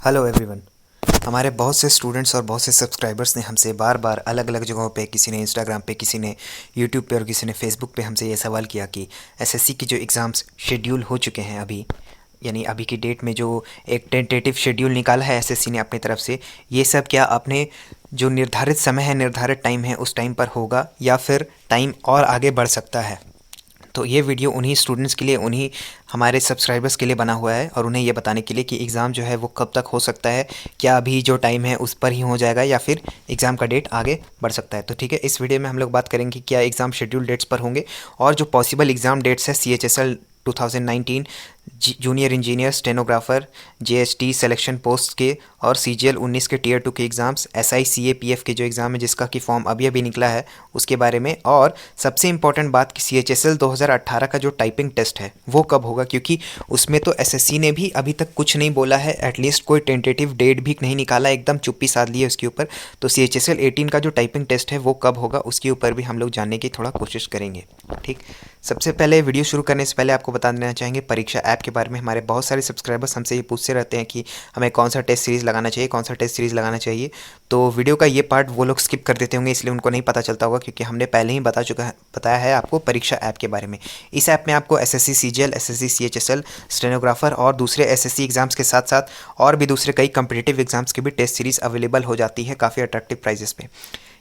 Hello everyone. हमारे बहुत से स्टूडेंट्स और बहुत से सब्सक्राइबर्स ने हमसे बार बार अलग अलग जगहों पे, किसी ने इंस्टाग्राम पे, किसी ने यूट्यूब पे और किसी ने फेसबुक पे हमसे ये सवाल किया कि एसएससी की जो एग्ज़ाम्स शेड्यूल हो चुके हैं अभी, यानी अभी की डेट में जो एक टेंटेटिव शेड्यूल निकाला है एसएससी ने अपनी तरफ से, ये सब क्या अपने जो निर्धारित समय है, निर्धारित टाइम है, उस टाइम पर होगा या फिर टाइम और आगे बढ़ सकता है। तो ये वीडियो उन्हीं स्टूडेंट्स के लिए, उन्हीं हमारे सब्सक्राइबर्स के लिए बना हुआ है और उन्हें ये बताने के लिए कि एग्ज़ाम जो है वो कब तक हो सकता है, क्या अभी जो टाइम है उस पर ही हो जाएगा या फिर एग्ज़ाम का डेट आगे बढ़ सकता है। तो ठीक है, इस वीडियो में हम लोग बात करेंगे क्या एग्ज़ाम शेड्यूल डेट्स पर होंगे और जो पॉसिबल एग्ज़ाम डेट्स है CHSL 2019, junior engineer, stenographer, JST selection post के और CGL 19 के टीयर 2 के एग्ज़ाम्स, SICAPF के जो एग्ज़ाम है जिसका कि फॉर्म अभी अभी निकला है उसके बारे में, और सबसे इंपॉर्टेंट बात कि CHSL 2018 का जो टाइपिंग टेस्ट है वो कब होगा, क्योंकि उसमें तो SSC ने भी अभी तक कुछ नहीं बोला है, एटलीस्ट कोई टेंटेटिव डेट भी नहीं निकाला, एकदम चुप्पी साध ली है उसके ऊपर। तो CHSL 18 का जो टाइपिंग टेस्ट है वो कब होगा उसके ऊपर भी हम लोग जानने की थोड़ा कोशिश करेंगे। ठीक, सबसे पहले वीडियो शुरू करने से पहले आपको बता देना चाहेंगे परीक्षा ऐप के बारे में। हमारे बहुत सारे सब्सक्राइबर्स हमसे ये पूछते रहते हैं कि हमें कौन सा टेस्ट सीरीज़ लगाना चाहिए, कौन सा टेस्ट सीरीज़ लगाना चाहिए। तो वीडियो का ये पार्ट वो लोग स्किप कर देते होंगे, इसलिए उनको नहीं पता चलता होगा, क्योंकि हमने पहले ही बताया है आपको परीक्षा ऐप के बारे में। इस ऐप में आपको SSC CGL, SSC CHSL, stenographer और दूसरे SSC एग्ज़ाम्स के साथ साथ और भी दूसरे कई कम्पिटिटिव एग्ज़ाम्स की भी टेस्ट सीरीज़ अवेलेबल हो जाती है काफ़ी अट्रैक्टिव प्राइजेस पे।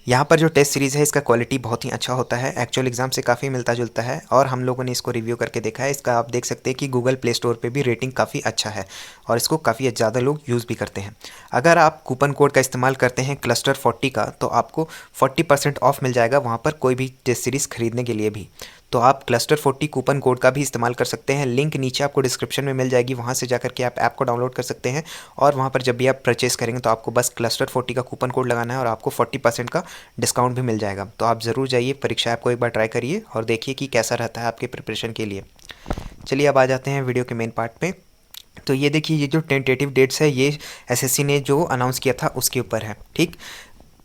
यहाँ पर जो टेस्ट सीरीज़ है इसका क्वालिटी बहुत ही अच्छा होता है, एक्चुअल एग्ज़ाम से काफ़ी मिलता जुलता है और हम लोगों ने इसको रिव्यू करके देखा है। इसका आप देख सकते हैं कि गूगल प्ले स्टोर पे भी रेटिंग काफ़ी अच्छा है और इसको काफ़ी ज़्यादा लोग यूज़ भी करते हैं। अगर आप कूपन कोड का इस्तेमाल करते हैं क्लस्टर 40 का, तो आपको 40% ऑफ मिल जाएगा वहाँ पर कोई भी टेस्ट सीरीज़ खरीदने के लिए भी। तो आप क्लस्टर 40 कूपन कोड का भी इस्तेमाल कर सकते हैं, लिंक नीचे आपको डिस्क्रिप्शन में मिल जाएगी, वहाँ से जाकर के आप ऐप को डाउनलोड कर सकते हैं और वहाँ पर जब भी आप परचेस करेंगे तो आपको बस क्लस्टर 40 का कूपन कोड लगाना है और आपको 40% का डिस्काउंट भी मिल जाएगा। तो आप ज़रूर जाइए, परीक्षा ऐप को एक बार ट्राई करिए और देखिए कि कैसा रहता है आपके प्रिपरेशन के लिए। चलिए अब आ जाते हैं वीडियो के मेन पार्ट पे। तो ये देखिए, ये जो टेंटेटिव डेट्स है ये एसएससी ने जो अनाउंस किया था उसके ऊपर है। ठीक,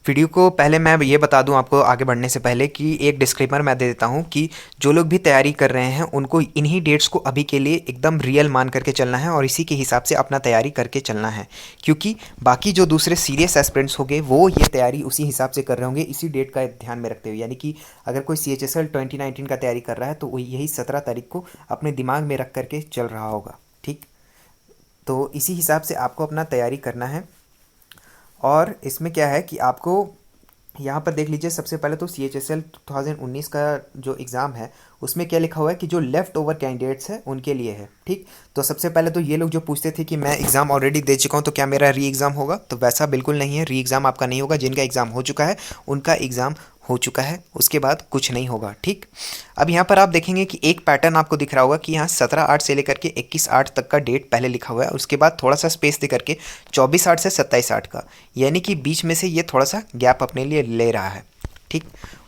वीडियो को पहले मैं ये बता दूं आपको आगे बढ़ने से पहले कि एक डिस्क्लेमर मैं दे देता हूं कि जो लोग भी तैयारी कर रहे हैं उनको इन्हीं डेट्स को अभी के लिए एकदम रियल मान करके चलना है और इसी के हिसाब से अपना तैयारी करके चलना है, क्योंकि बाकी जो दूसरे सीरियस एस्पिरेंट्स होंगे वो ये तैयारी उसी हिसाब से कर रहे होंगे, इसी डेट का ध्यान में रखते हुए। यानी कि अगर कोई CHSL 2019 का तैयारी कर रहा है तो वो यही 17 तारीख को अपने दिमाग में रख करके चल रहा होगा। ठीक, तो इसी हिसाब से आपको अपना तैयारी करना है। और इसमें क्या है कि आपको यहाँ पर देख लीजिए, सबसे पहले तो CHSL 2019 का जो एग्ज़ाम है उसमें क्या लिखा हुआ है कि जो लेफ़्ट ओवर कैंडिडेट्स हैं उनके लिए है। ठीक, तो सबसे पहले तो ये लोग जो पूछते थे कि मैं एग्ज़ाम ऑलरेडी दे चुका हूँ तो क्या मेरा री एग्ज़ाम होगा, तो वैसा बिल्कुल नहीं है, री एग्ज़ाम आपका नहीं होगा। जिनका एग्ज़ाम हो चुका है उनका एग्ज़ाम हो चुका है, उसके बाद कुछ नहीं होगा। ठीक, अब यहाँ पर आप देखेंगे कि एक पैटर्न आपको दिख रहा होगा कि यहाँ 17/8 से लेकर के 21/8 तक का डेट पहले लिखा हुआ है, उसके बाद थोड़ा सा स्पेस दे करके 24/8 से 27/8 का, यानी कि बीच में से ये थोड़ा सा गैप अपने लिए ले रहा है। ठीक,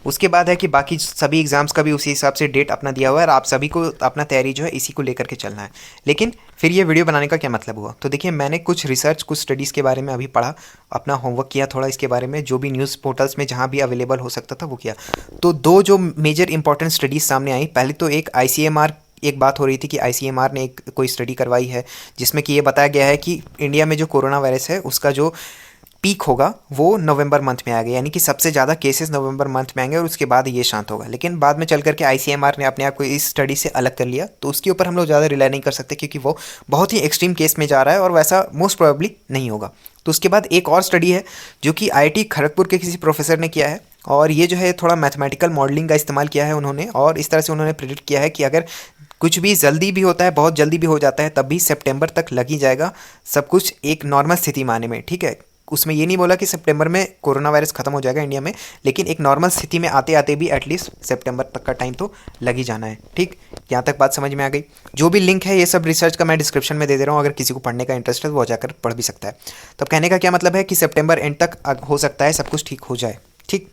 उसके बाद है कि बाकी सभी एग्ज़ाम्स का भी उसी हिसाब से डेट अपना दिया हुआ है और आप सभी को अपना तैयारी जो है इसी को लेकर के चलना है। लेकिन फिर ये वीडियो बनाने का क्या मतलब हुआ, तो देखिए मैंने कुछ रिसर्च, कुछ स्टडीज़ के बारे में अभी पढ़ा, अपना होमवर्क किया थोड़ा इसके बारे में, जो भी न्यूज़ पोर्टल्स में जहाँ भी अवेलेबल हो सकता था वो किया। तो दो जो मेजर इंपॉर्टेंट स्टडीज़ सामने आई, पहले तो एक ICMR, एक बात हो रही थी कि ICMR ने एक कोई स्टडी करवाई है जिसमें कि ये बताया गया है कि इंडिया में जो कोरोना वायरस है उसका जो पीक होगा वो नवंबर मंथ में आएगा, यानी कि सबसे ज़्यादा केसेस नवंबर मंथ में आएंगे और उसके बाद ये शांत होगा। लेकिन बाद में चल करके ICMR ने अपने आप को इस स्टडी से अलग कर लिया, तो उसके ऊपर हम लोग ज़्यादा रिलाई नहीं कर सकते क्योंकि वो बहुत ही एक्सट्रीम केस में जा रहा है और वैसा मोस्ट प्रोबेबली नहीं होगा। तो उसके बाद एक और स्टडी है जो कि IIT खड़गपुर के किसी प्रोफेसर ने किया है और ये जो है थोड़ा मैथमेटिकल मॉडलिंग का इस्तेमाल किया है उन्होंने, और इस तरह से उन्होंने प्रेडिक्ट किया है कि अगर कुछ भी जल्दी भी होता है, बहुत जल्दी भी हो जाता है, तब भी सितंबर तक लग ही जाएगा सब कुछ एक नॉर्मल स्थिति में आने में। ठीक है, उसमें ये नहीं बोला कि सितंबर में कोरोना वायरस खत्म हो जाएगा इंडिया में, लेकिन एक नॉर्मल स्थिति में आते आते भी एटलीस्ट सितंबर तक का टाइम तो लग ही जाना है। ठीक, यहाँ तक बात समझ में आ गई। जो भी लिंक है ये सब रिसर्च का मैं डिस्क्रिप्शन में दे दे रहा हूँ, अगर किसी को पढ़ने का इंटरेस्ट है तो वो जाकर पढ़ भी सकता है। तो अब कहने का क्या मतलब है कि सितंबर एंड तक हो सकता है सब कुछ ठीक हो जाए। ठीक,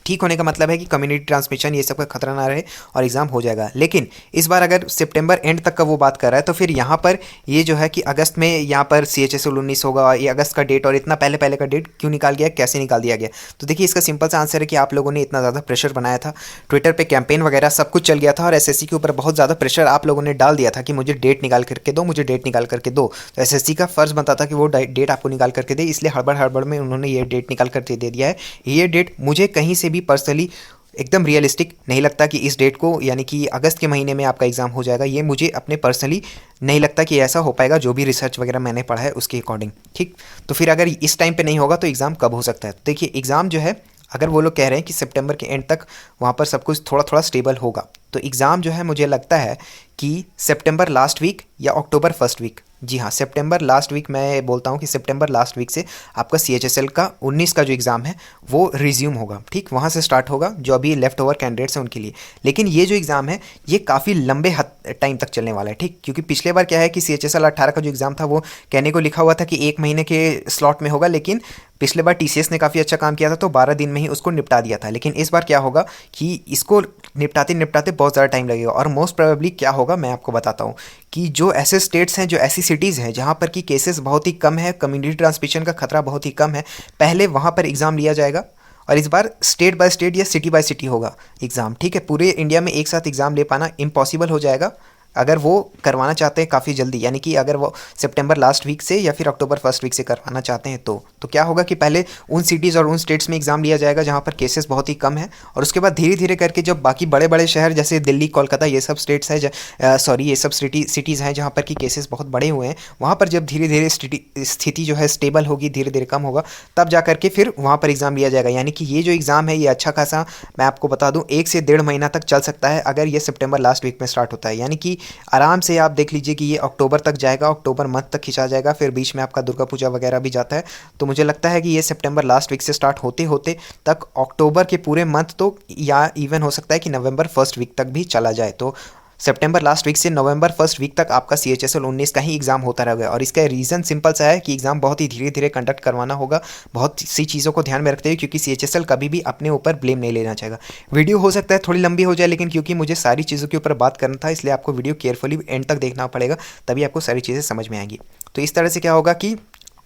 ठीक होने का मतलब है कि कम्युनिटी ट्रांसमिशन ये सब का खतरा ना रहे और एग्ज़ाम हो जाएगा। लेकिन इस बार अगर सितंबर एंड तक का वो बात कर रहा है तो फिर यहाँ पर ये जो है कि अगस्त में यहाँ पर CHSL 19 होगा, ये अगस्त का डेट और इतना पहले पहले का डेट क्यों निकाल गया, कैसे निकाल दिया गया? तो देखिए इसका सिंपल सा आंसर है कि आप लोगों ने इतना ज़्यादा प्रेशर बनाया था, ट्विटर पर कैंपेन वगैरह सब कुछ चल गया था और SSC के ऊपर बहुत ज़्यादा प्रेशर आप लोगों ने डाल दिया था कि मुझे डेट निकाल करके दो, मुझे डेट निकाल करके दो। तो SSC का फ़र्ज़ बनता था कि वो डेट आपको निकाल करके दे, इसलिए हड़बड़ हड़बड़ में उन्होंने ये डेट निकाल करके दे दिया है। ये डेट मुझे कहीं से भी पर्सनली एकदम रियलिस्टिक नहीं लगता कि इस डेट को, यानी कि अगस्त के महीने में आपका एग्ज़ाम हो जाएगा। ये मुझे अपने पर्सनली नहीं लगता कि ऐसा हो पाएगा, जो भी रिसर्च वगैरह मैंने पढ़ा है उसके अकॉर्डिंग। ठीक, तो फिर अगर इस टाइम पे नहीं होगा तो एग्ज़ाम कब हो सकता है? तो देखिए एग्ज़ाम जो है, अगर वो लोग कह रहे हैं कि सितंबर के एंड तक वहाँ पर सब कुछ थोड़ा थोड़ा स्टेबल होगा, तो एग्ज़ाम जो है मुझे लगता है कि सितंबर लास्ट वीक या अक्टूबर फर्स्ट वीक, जी हाँ सितंबर लास्ट वीक, मैं बोलता हूँ कि सितंबर लास्ट वीक से आपका CHSL का 19 का जो एग्ज़ाम है वो रिज्यूम होगा। ठीक, वहाँ से स्टार्ट होगा जो अभी लेफ़्ट ओवर कैंडिडेट्स हैं उनके लिए। लेकिन ये जो एग्ज़ाम है ये काफ़ी लंबे टाइम तक चलने वाला है। ठीक, क्योंकि पिछले बार क्या है कि CHSL 18 का जो एग्ज़ाम था वो कहने को लिखा हुआ था कि 1 महीने के स्लॉट में होगा, लेकिन पिछले बार TCS ने काफ़ी अच्छा काम किया था तो 12 दिन में ही उसको निपटा दिया था। लेकिन इस बार क्या होगा कि इसको निपटाते निपटाते बहुत ज़्यादा टाइम लगेगा और मोस्ट प्रोबेबली क्या होगा मैं आपको बताता हूँ कि जो ऐसे स्टेट्स हैं, जो ऐसी सिटीज़ हैं जहाँ पर कि केसेस बहुत ही कम है, कम्युनिटी ट्रांसमिशन का खतरा बहुत ही कम है, पहले वहाँ पर एग्ज़ाम लिया जाएगा और इस बार स्टेट बाय स्टेट या सिटी बाय सिटी होगा एग्ज़ाम। ठीक है, पूरे इंडिया में एक साथ एग्ज़ाम ले पाना इम्पॉसिबल हो जाएगा अगर वो करवाना चाहते हैं काफ़ी जल्दी, यानी कि अगर वो सितंबर लास्ट वीक से या फिर अक्टूबर फर्स्ट वीक से करवाना चाहते हैं तो क्या होगा कि पहले उन सिटीज़ और उन स्टेट्स में एग्ज़ाम लिया जाएगा जहाँ पर केसेस बहुत ही कम है, और उसके बाद धीरे धीरे करके जब बाकी बड़े बड़े शहर जैसे दिल्ली, कोलकाता ये सब स्टेट्स हैं, सॉरी ये सब सिटीज़ हैं जहाँ पर कि केसेस बहुत बड़े हुए हैं, वहाँ पर जब धीरे धीरे स्थिति जो है स्टेबल होगी, धीरे धीरे कम होगा, तब जा करके फिर वहाँ पर एग्ज़ाम लिया जाएगा। यानी कि ये जो एग्ज़ाम है ये अच्छा खासा, मैं आपको बता दूँ 1 से 1.5 महीना तक चल सकता है अगर ये सितंबर लास्ट वीक में स्टार्ट होता है। यानी कि आराम से आप देख लीजिए कि ये अक्टूबर तक जाएगा, अक्टूबर मंथ तक खिंचा जाएगा, फिर बीच में आपका दुर्गा पूजा वगैरह भी जाता है। तो मुझे लगता है कि ये सितंबर लास्ट वीक से स्टार्ट होते होते तक अक्टूबर के पूरे मंथ तो, या इवन हो सकता है कि नवंबर फर्स्ट वीक तक भी चला जाए। तो सितंबर लास्ट वीक से नवंबर फर्स्ट वीक तक आपका CHSL 19 का ही एग्ज़ाम होता रहेगा और इसका रीज़न सिंपल सा है कि एग्ज़ाम बहुत ही धीरे धीरे कंडक्ट करवाना होगा, बहुत सी चीज़ों को ध्यान में रखते हुए, क्योंकि CHSL कभी भी अपने ऊपर ब्लेम नहीं लेना चाहेगा। वीडियो हो सकता है थोड़ी लंबी हो जाए, लेकिन क्योंकि मुझे सारी चीज़ों के ऊपर बात करना था इसलिए आपको वीडियो केयरफुली एंड तक देखना पड़ेगा, तभी आपको सारी चीज़ें समझ में आएंगी। तो इस तरह से क्या होगा कि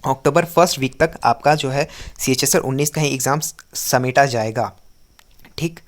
अक्टूबर फर्स्ट वीक तक आपका जो है CHSL 19 का ही एग्ज़ाम समेटा जाएगा। ठीक,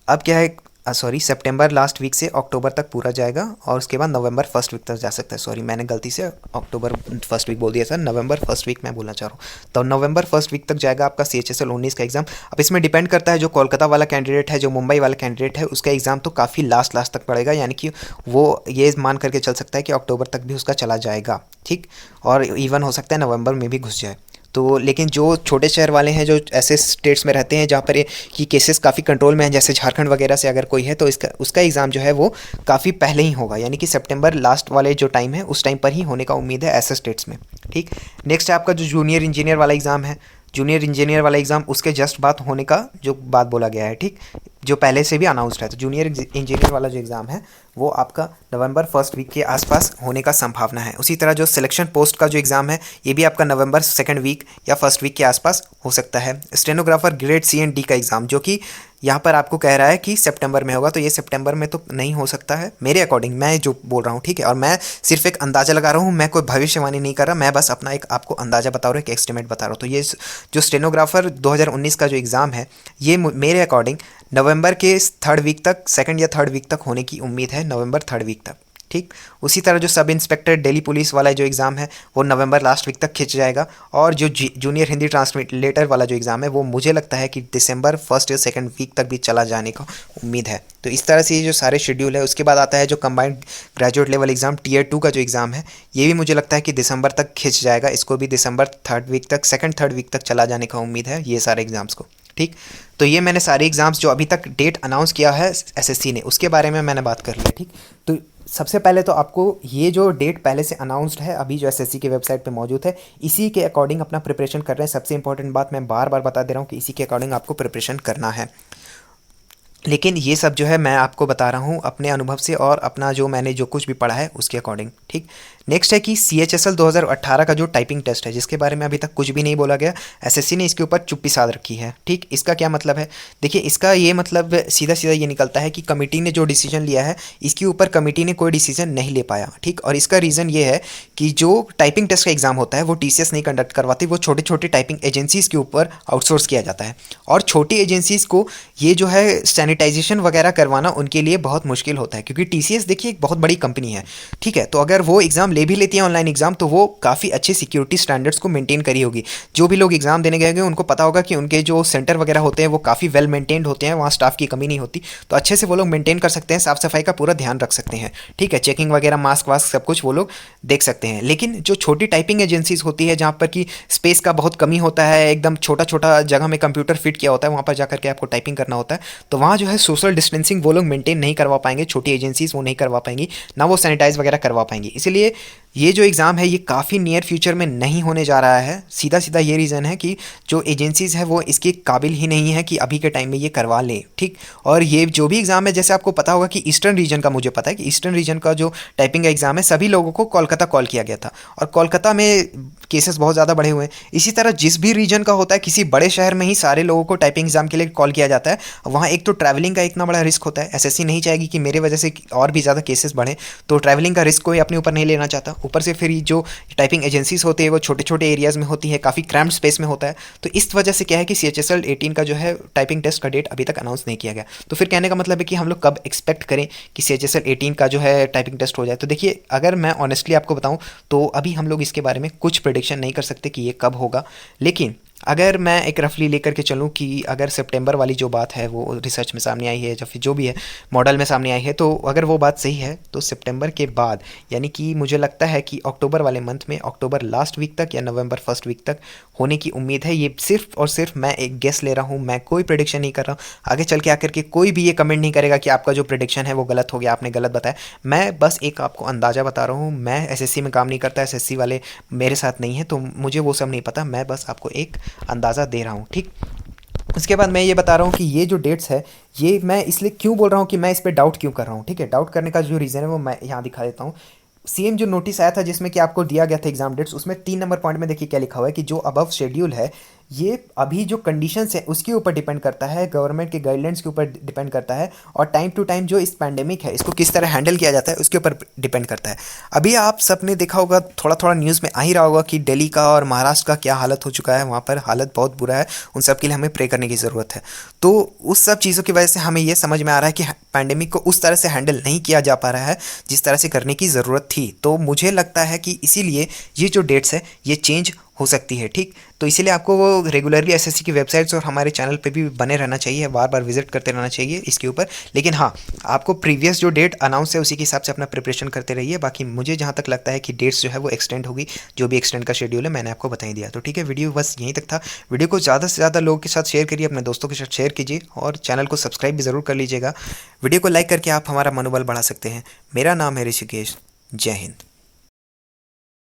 अब क्या है, सॉरी सितंबर लास्ट वीक से अक्टूबर तक पूरा जाएगा और उसके बाद नवंबर फर्स्ट वीक तक जा सकता है। सॉरी मैंने गलती से अक्टूबर फर्स्ट वीक बोल दिया था, नवंबर फर्स्ट वीक मैं बोलना चाह रहा हूँ। तो नवंबर फर्स्ट वीक तक जाएगा आपका CHSL 19 का एग्ज़ाम। अब इसमें डिपेंड करता है, जो कोलकाता वाला कैंडिडेट है, जो मुंबई वाला कैंडिडेट है, उसका एग्ज़ाम तो काफ़ी लास्ट तक पड़ेगा, यानी कि वो ये मान करके चल सकता है कि अक्टूबर तक भी उसका चला जाएगा। ठीक, और इवन हो सकता है नवंबर में भी घुस जाए। तो लेकिन जो छोटे शहर वाले हैं, जो ऐसे स्टेट्स में रहते हैं जहाँ पर कि केसेस काफ़ी कंट्रोल में हैं, जैसे झारखंड वगैरह से अगर कोई है तो उसका एग्ज़ाम जो है वो काफ़ी पहले ही होगा, यानी कि सितंबर लास्ट वाले जो टाइम है उस टाइम पर ही होने का उम्मीद है ऐसे स्टेट्स में। ठीक, नेक्स्ट है आपका जो जूनियर इंजीनियर वाला एग्ज़ाम है। जूनियर इंजीनियर वाला एग्ज़ाम उसके जस्ट बाद होने का जो बात बोला गया है, ठीक, जो पहले से भी अनाउंस्ड है। तो जूनियर इंजीनियर वाला जो एग्ज़ाम है वो आपका नवंबर फर्स्ट वीक के आसपास होने का संभावना है। उसी तरह जो सिलेक्शन पोस्ट का जो एग्ज़ाम है ये भी आपका नवंबर सेकंड वीक या फर्स्ट वीक के आसपास हो सकता है। Stenographer grade C and D का एग्ज़ाम जो कि यहाँ पर आपको कह रहा है कि सितंबर में होगा, तो ये सितंबर में तो नहीं हो सकता है मेरे अकॉर्डिंग, मैं जो बोल रहा हूँ। ठीक है, और मैं सिर्फ एक अंदाज़ा लगा रहा हूँ, मैं कोई भविष्यवाणी नहीं कर रहा, मैं बस अपना एक आपको अंदाज़ा बता रहा हूँ, एक एस्टिमेट बता रहा हूँ। तो ये जो स्टेनोग्राफर 2019 का जो एग्ज़ाम है ये मेरे अकॉर्डिंग नवंबर के थर्ड वीक तक, सेकंड या थर्ड वीक तक होने की उम्मीद है, नवंबर थर्ड वीक तक। ठीक, उसी तरह जो सब इंस्पेक्टर दिल्ली पुलिस वाला जो एग्ज़ाम है वो नवंबर लास्ट वीक तक खिंच जाएगा, और जो जूनियर हिंदी ट्रांसलेटर वाला जो एग्ज़ाम है वो मुझे लगता है कि दिसंबर फर्स्ट या सेकंड वीक तक भी चला जाने का उम्मीद है। तो इस तरह से ये जो सारे शेड्यूल है। उसके बाद आता है जो combined graduate level exam Tier 2 का जो एग्ज़ाम है ये भी मुझे लगता है कि दिसंबर तक खिंच जाएगा, इसको भी दिसंबर थर्ड वीक तक, सेकंड थर्ड वीक तक चला जाने का उम्मीद है ये सारे एग्ज़ाम्स को। ठीक, तो ये मैंने सारे एग्ज़ाम्स जो अभी तक डेट अनाउंस किया है SSC ने उसके बारे में मैंने बात कर ली। ठीक, तो सबसे पहले तो आपको ये जो डेट पहले से अनाउंस्ड है अभी जो SSC के वेबसाइट पे मौजूद है इसी के अकॉर्डिंग अपना प्रिपरेशन कर रहे हैं। सबसे इंपॉर्टेंट बात मैं बार बार बता दे रहा हूँ कि इसी के अकॉर्डिंग आपको प्रिपरेशन करना है। लेकिन ये सब जो है मैं आपको बता रहा हूँ अपने अनुभव से और अपना जो मैंने जो कुछ भी पढ़ा है उसके अकॉर्डिंग, ठीक। नेक्स्ट है कि CHSL 2018 का जो टाइपिंग टेस्ट है, जिसके बारे में अभी तक कुछ भी नहीं बोला गया, एसएससी ने इसके ऊपर चुप्पी साध रखी है, ठीक। इसका क्या मतलब है? देखिए, इसका ये मतलब सीधा सीधा ये निकलता है कि कमेटी ने जो डिसीजन लिया है, इसके ऊपर कमेटी ने कोई डिसीजन नहीं ले पाया, ठीक। और इसका रीज़न ये है कि जो टाइपिंग टेस्ट का एग्ज़ाम होता है वो TCS नहीं कंडक्ट करवाती, वो छोटे छोटे टाइपिंग एजेंसीज़ के ऊपर आउटसोर्स किया जाता है। और छोटी एजेंसीज़ को ये जो है सैनिटाइजेशन वगैरह करवाना उनके लिए बहुत मुश्किल होता है, क्योंकि TCS देखिए एक बहुत बड़ी कंपनी है, ठीक है। तो अगर वो एग्ज़ाम ले भी लेती है ऑनलाइन एग्ज़ाम, तो वो काफ़ी अच्छे सिक्योरिटी स्टैंडर्ड्स को मेंटेन करी होगी। जो भी लोग एग्ज़ाम देने गए होंगे उनको पता होगा कि उनके जो सेंटर वगैरह होते हैं वो काफ़ी वेल मेंटेन्ड होते हैं, वहाँ स्टाफ की कमी नहीं होती, तो अच्छे से वो लोग मेंटेन कर सकते हैं, साफ़ सफाई का पूरा ध्यान रख सकते हैं, ठीक है। चेकिंग वगैरह, मास्क वास्क सब कुछ वो लोग देख सकते हैं। लेकिन जो छोटी टाइपिंग एजेंसीज होती है, जहाँ पर कि स्पेस का बहुत कमी होता है, एकदम छोटा छोटा जगह में कंप्यूटर फिट किया होता है, वहाँ पर जाकर के आपको टाइपिंग करना होता है, तो वहाँ जो है सोशल डिस्टेंसिंग वो लोग मेंटेन नहीं करवा पाएंगे, छोटी एजेंसीज वो नहीं करवा पाएंगी, ना वो सैनिटाइज वगैरह करवा पाएंगी। इसलिए ये जो एग्ज़ाम है ये काफ़ी नियर फ्यूचर में नहीं होने जा रहा है। सीधा सीधा ये रीज़न है कि जो एजेंसीज़ है वो इसके काबिल ही नहीं है कि अभी के टाइम में ये करवा लें, ठीक। और ये जो भी एग्ज़ाम है, जैसे आपको पता होगा कि ईस्टर्न रीजन का, मुझे पता है कि ईस्टर्न रीजन का जो टाइपिंग का एग्ज़ाम है, सभी लोगों को कोलकाता कॉल किया गया था, और कोलकाता में केसेस बहुत ज़्यादा बढ़े हुए हैं। इसी तरह जिस भी रीजन का होता है, किसी बड़े शहर में ही सारे लोगों को टाइपिंग एग्ज़ाम के लिए कॉल किया जाता है। वहाँ एक तो ट्रैवलिंग का इतना बड़ा रिस्क होता है, एसएससी नहीं चाहेगी कि मेरे वजह से और भी ज़्यादा केसेस बढ़ें, तो ट्रैवलिंग का रिस्क कोई अपने ऊपर नहीं लेना चाहता। ऊपर से फिर जो टाइपिंग एजेंसीज होती है वो छोटे छोटे एरियाज़ में होती है, काफ़ी क्रैम्ड स्पेस में होता है, तो इस वजह से क्या है कि CHSL 18 का जो है टाइपिंग टेस्ट का डेट अभी तक अनाउंस नहीं किया गया। तो फिर कहने का मतलब है कि हम लोग कब एक्सपेक्ट करें कि CHSL 18 का जो है टाइपिंग टेस्ट हो जाए? तो देखिए, अगर मैं ऑनेस्टली आपको बताऊं तो अभी हम लोग इसके बारे में कुछ प्रेडिक्शन नहीं कर सकते कि ये कब होगा। लेकिन अगर मैं एक रफली लेकर के चलूँ कि अगर सितंबर वाली जो बात है वो रिसर्च में सामने आई है, या फिर जो भी है मॉडल में सामने आई है, तो अगर वो बात सही है तो सितंबर के बाद, यानी कि मुझे लगता है कि अक्टूबर वाले मंथ में, अक्टूबर लास्ट वीक तक या नवंबर फर्स्ट वीक तक होने की उम्मीद है। ये सिर्फ और सिर्फ मैं एक गेस ले रहा हूँ, मैं कोई प्रेडिक्शन नहीं कर रहा हूँ। आगे चल के आकर के कोई भी ये कमेंट नहीं करेगा कि आपका जो प्रेडिक्शन है वो गलत हो गया, आपने गलत बताया। मैं बस एक आपको अंदाज़ा बता रहा हूँ। मैं एसएससी में काम नहीं करता, एसएससी वाले मेरे साथ नहीं है, तो मुझे वो सब नहीं पता। मैं बस आपको एक अंदाज़ा दे रहा हूँ, ठीक। उसके बाद मैं ये बता रहा हूँ कि ये जो डेट्स है, ये मैं इसलिए क्यों बोल रहा हूँ कि मैं इस पर डाउट क्यों कर रहा हूँ, ठीक है। डाउट करने का जो रीज़न है वो मैं यहाँ दिखा देता हूँ। सेम जो नोटिस आया था जिसमें कि आपको दिया गया था एग्जाम डेट्स, उसमें 3 नंबर पॉइंट में देखिए क्या लिखा हुआ है कि जो अबव शेड्यूल है ये अभी जो कंडीशंस है उसके ऊपर डिपेंड करता है, गवर्नमेंट के गाइडलाइंस के ऊपर डिपेंड करता है, और टाइम टू टाइम जो इस पैंडेमिक है इसको किस तरह हैंडल किया जाता है उसके ऊपर डिपेंड करता है। अभी आप सबने देखा होगा, थोड़ा थोड़ा न्यूज़ में आ ही रहा होगा कि दिल्ली का और महाराष्ट्र का क्या हालत हो चुका है, वहाँ पर हालत बहुत बुरा है। उन सब के लिए हमें प्रे करने की ज़रूरत है। तो उस सब चीज़ों की वजह से हमें ये समझ में आ रहा है कि पैंडेमिक को उस तरह से हैंडल नहीं किया जा पा रहा है जिस तरह से करने की ज़रूरत थी। तो मुझे लगता है कि इसीलिए ये जो डेट्स है ये चेंज हो सकती है, ठीक। तो इसीलिए आपको वो रेगुलरली एसएससी की वेबसाइट्स और हमारे चैनल पे भी बने रहना चाहिए, बार बार विजिट करते रहना चाहिए इसके ऊपर। लेकिन हाँ, आपको प्रीवियस जो डेट अनाउंस है उसी के हिसाब से अपना प्रिपरेशन करते रहिए। बाकी मुझे जहाँ तक लगता है कि डेट्स जो है वो एक्सटेंड होगी, जो भी एक्सटेंड का शेड्यूल है मैंने आपको बता ही दिया। तो ठीक है, वीडियो बस यहीं तक था। वीडियो को ज़्यादा से ज़्यादा लोगों के साथ शेयर करिए, अपने दोस्तों के साथ शेयर कीजिए, और चैनल को सब्सक्राइब भी ज़रूर कर लीजिएगा। वीडियो को लाइक करके आप हमारा मनोबल बढ़ा सकते हैं। मेरा नाम है ऋषिकेश। जय हिंद।